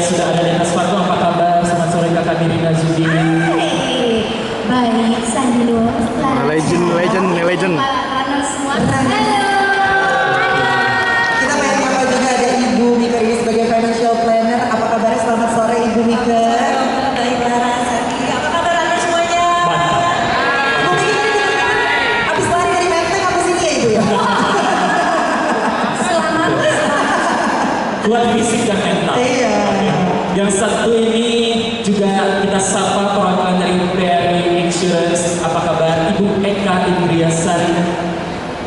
sudah ada di atas panggung. Apa kabar? Selamat sore Kakak Nirina Zudi. Baik, Sandino. Legend. Para runner semua. Halo. Kita pengen nyapa juga ada Ibu Mika ini sebagai financial planner. Apa kabarnya? Selamat sore Ibu Mika. Baik, Lara, Sandi. Apa kabar runner semuanya? Ibu Mika abis lari dari Menteng apa sini ya Ibu ya? Selamat. Kuat fisik dan mental. Iya. Yang satu ini juga kita sapa perwakilan dari BRI Insurance. Apa kabar Ibu Eka Indriasari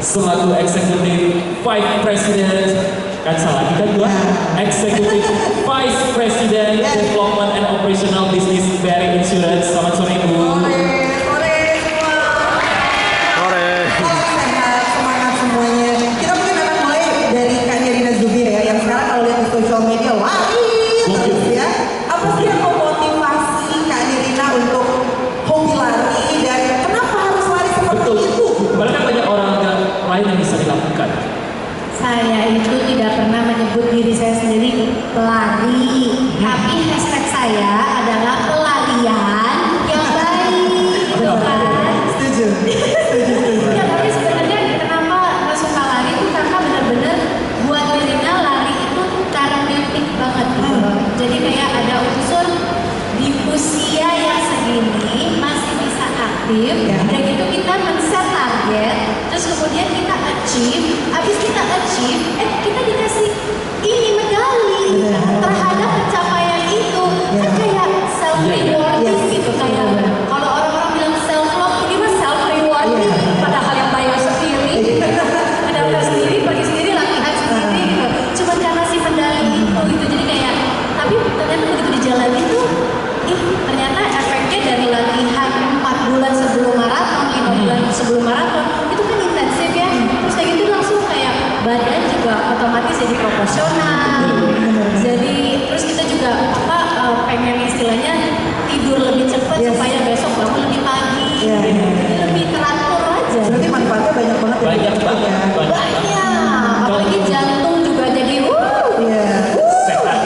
selaku Executive Vice President, kan salah kita dua, Executive Vice President Development and Operational Business BRI Insurance. Selamat sore Ibu. Sore semua. Sore. Sehat, semangat semuanya. Kita mungkin akan mulai dari Kak Nirina Zubir ya, yang sekarang kalau lihat di social media, wah terus ya. Apa sih yang memotivasi Kak Nirina untuk hobi lari dan kenapa harus lari seperti itu? Padahal kan banyak olahraga lain yang bisa dilakukan. Saya itu tidak pernah menyebut diri saya sendiri pelari, tapi hashtag saya adalah pelarian yang baik, gitu kan? Setuju. Ya, tapi sebenarnya kenapa nggak suka lari itu karena benar-benar buat Nirina lari itu terapeutik banget gitu loh. Jadi kayak ada unsur di usia yang segini masih bisa aktif, dan gitu kita men-set target, terus kemudian kita achieve, habis kita achieve, kita dikasih ini medali terhadap pencapaian itu, kan kayak self rewarding gitu kayak kalau orang-orang bilang self love, ini mah self rewarding, padahal yang bayar sendiri, mendaftar sendiri, pergi sendiri, latihan sendiri gitu, cuma karena si medali itu gitu, jadi kayak, tapi ternyata begitu dijalani tuh, ternyata efeknya dari latihan 4 bulan sebelum maraton, 5 bulan sebelum maraton, itu kan intensif ya, terus kayak gitu langsung kayak badan juga otomatis jadi proporsional, jadi terus kita juga pengen istilahnya tidur lebih cepat supaya besok bangun lebih pagi, jadi lebih teratur aja. Berarti manfaatnya banyak banget ya. Banyak banget. Banyak, apalagi jantung juga jadi Sehat,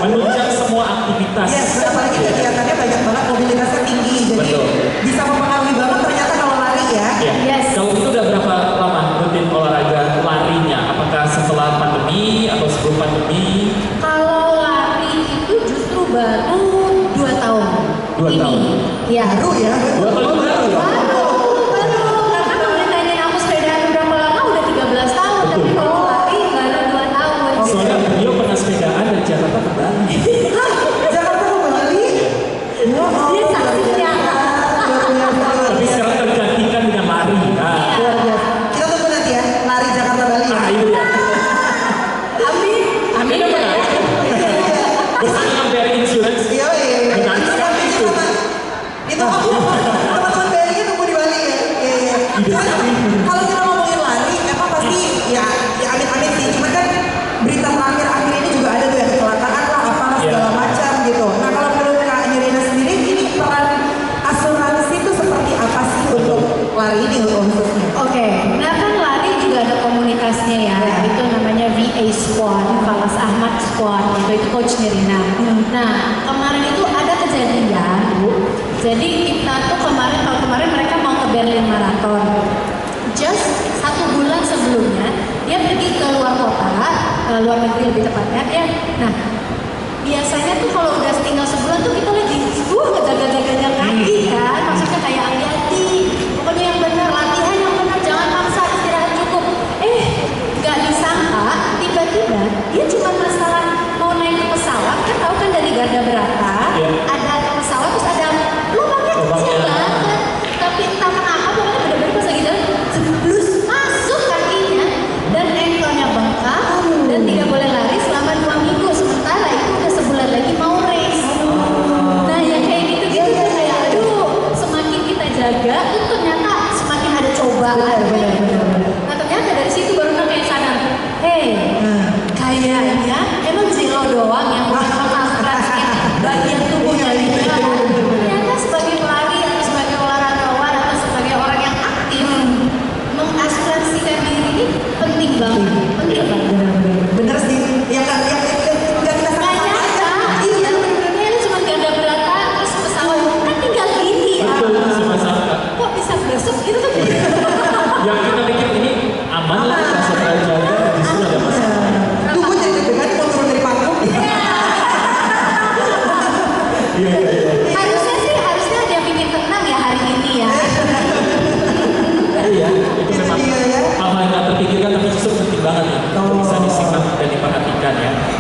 menunjang semua aktivitas. Apalagi kegiatannya banyak banget, mobilitasnya tinggi, jadi Betul. bisa mempengaruhi banget ternyata kalau lari ya. Yes. Kalau itu udah berapa lama rutin olahraga larinya? Apakah setelah pandemi atau sebelum pandemi? Kalau lari itu justru baru 2 tahun. 2 tahun. Ya. Baru ya. 2 tahun baru ya? Baru. Karena kalau ditanyain aku sepedaan berapa lama, udah 13 tahun. Tapi kalau lari baru 2 tahun. Soalnya beliau pernah sepedaan dari Jakarta ke Bali. Jakarta ke Bali. Dia saksinya. Tapi sekarang tergantikan dengan lari. Nah, Luar biasa. Kita tunggu nanti ya, lari Jakarta Bali. nah itu ya. Amin. Amin apa enggak? Bersama dengan BRI Insurance. Iya, Menarik sekali itu. Itu aku teman-teman BRI nunggu di Bali ya. Iya. Cuman kalau kita ngomongin lari, emang pasti ya amit-amit sih. Cuman kan berita terakhir akhir ini juga ada tuh ya kecelakaan lah, apa segala macam gitu. Nah kalau menurut Kak Nirina sendiri, ini peran asuransi itu seperti apa sih untuk lari ini khususnya? Oke, nah kan lari juga ada komunitasnya ya, itu namanya VA Squad, Falas Ahmad Squad, itu coach Nirina. Nah kemarin itu ada kejadian, Bu. Jadi kita tuh tahun kemarin mereka mau ke Berlin Marathon. Just 1 bulan sebelumnya dia pergi ke luar kota, luar negeri lebih tepatnya ya. Nah biasanya tuh kalau udah tinggal sebulan tuh kita lagi ngejaga-jaga kaki kan, maksudnya kayak hati-hati, pokoknya yang benar, latihan yang benar, jangan paksa, istirahat cukup. Nggak disangka tiba-tiba dia cuma masalah mau naik ke pesawat, kan tahu kan dari garda berata ada pesawat terus ada lubangnya kecil banget, tapi entah kenapa pokoknya benar-benar pas lagi jalan blus masuk kakinya dan ankle-nya bengkak dan tidak boleh lari selama 2 minggu, sementara itu udah sebulan lagi mau race. Nah yang kayak gitu-gitu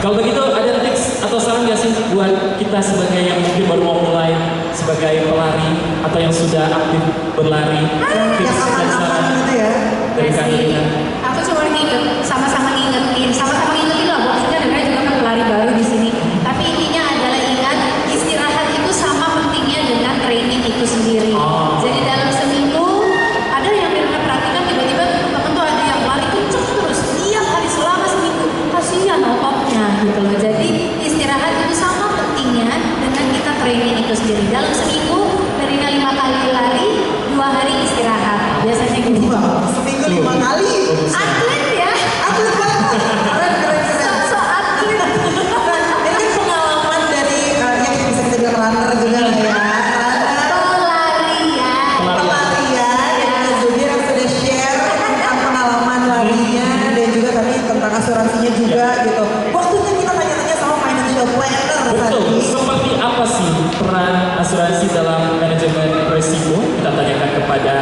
Kalau begitu ada tips atau saran nggak sih buat kita sebagai yang mungkin baru mau mulai sebagai pelari atau yang sudah aktif berlari? Tips Yang dan saran aman-aman gitu ya. dari Kak Nirina. Aku cuma sama-sama ngingetin lah, maksudnya dengan juga kan pelari baru di sini. Tapi intinya adalah ingat istirahat itu sama pentingnya dengan training itu sendiri. Oh. Jadi dalam seminggu ada yang mereka perhatikan tiba-tiba teman tuh ada yang lari kenceng terus tiap hari selama seminggu, kasihan ototnya gitu loh. Jadi istirahat itu sama pentingnya dengan kita training itu sendiri. Dalam seminggu dari 5 kali lari, 2 hari istirahat. Biasanya gitu. Wah, seminggu 5 kali. Atlet ya. Atlet banget. Keren. So atlet. Ini kan pengalaman dari yang bisa kita bilang runner juga lah ya. Pelarian dengan Zubir yang sudah share tentang pengalaman larinya dan juga tadi tentang asuransinya juga gitu. Waktunya kita tanya-tanya sama financial planner Betul, tadi. seperti apa sih peran asuransi dalam manajemen risiko? Kita tanyakan kepada